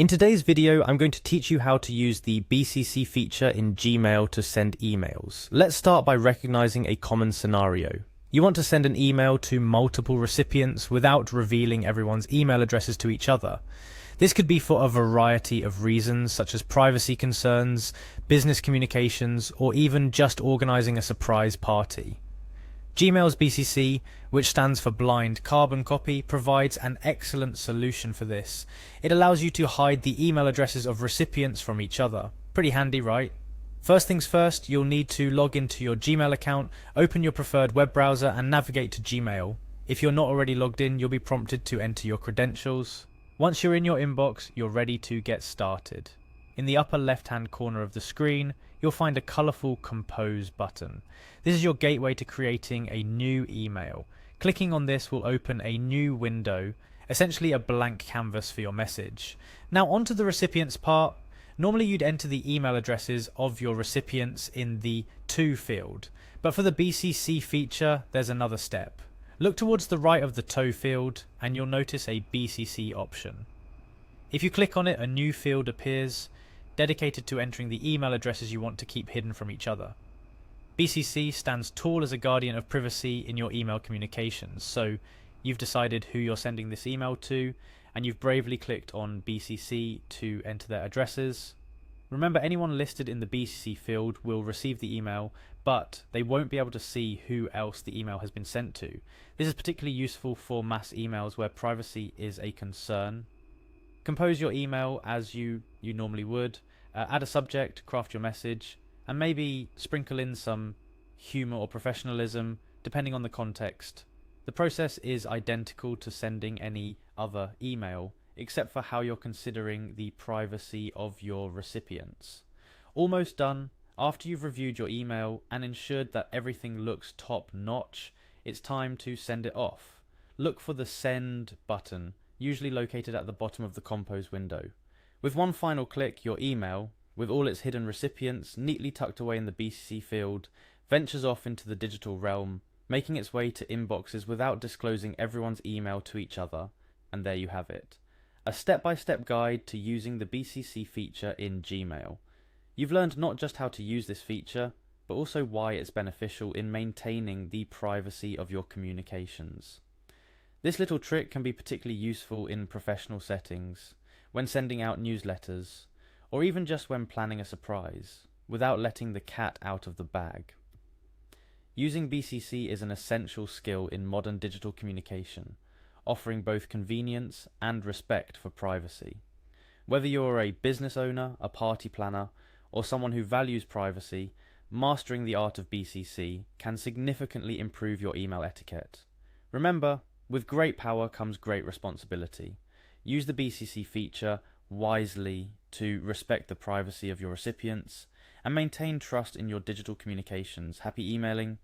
In today's video, I'm going to teach you how to use the BCC feature in Gmail to send emails. Let's start by recognizing a common scenario. You want to send an email to multiple recipients without revealing everyone's email addresses to each other. This could be for a variety of reasons, such as privacy concerns, business communications, or even just organizing a surprise party. Gmail's BCC, which stands for Blind Carbon Copy, provides an excellent solution for this. It allows you to hide the email addresses of recipients from each other. Pretty handy, right? First things first, you'll need to log into your Gmail account, open your preferred web browser and navigate to Gmail. If you're not already logged in, you'll be prompted to enter your credentials. Once you're in your inbox, you're ready to get started. In the upper left-hand corner of the screen, you'll find a colourful Compose button. This is your gateway to creating a new email. Clicking on this will open a new window, essentially a blank canvas for your message. Now onto the recipients part. Normally you'd enter the email addresses of your recipients in the To field, but for the BCC feature, there's another step. Look towards the right of the To field and you'll notice a BCC option. If you click on it, a new field appears, dedicated to entering the email addresses you want to keep hidden from each other. BCC stands tall as a guardian of privacy in your email communications, so you've decided who you're sending this email to, and you've bravely clicked on BCC to enter their addresses. Remember, anyone listed in the BCC field will receive the email, but they won't be able to see who else the email has been sent to. This is particularly useful for mass emails where privacy is a concern. Compose your email as you normally would, add a subject, craft your message, and maybe sprinkle in some humour or professionalism, depending on the context. The process is identical to sending any other email, except for how you're considering the privacy of your recipients. Almost done. After you've reviewed your email and ensured that everything looks top-notch, it's time to send it off. Look for the Send button, usually located at the bottom of the Compose window. With one final click, your email, with all its hidden recipients neatly tucked away in the BCC field, ventures off into the digital realm, making its way to inboxes without disclosing everyone's email to each other, and there you have it. A step-by-step guide to using the BCC feature in Gmail. You've learned not just how to use this feature, but also why it's beneficial in maintaining the privacy of your communications. This little trick can be particularly useful in professional settings, when sending out newsletters, or even just when planning a surprise, without letting the cat out of the bag. Using BCC is an essential skill in modern digital communication, offering both convenience and respect for privacy. Whether you're a business owner, a party planner, or someone who values privacy, mastering the art of BCC can significantly improve your email etiquette. Remember, with great power comes great responsibility. Use the BCC feature wisely to respect the privacy of your recipients and maintain trust in your digital communications. Happy emailing.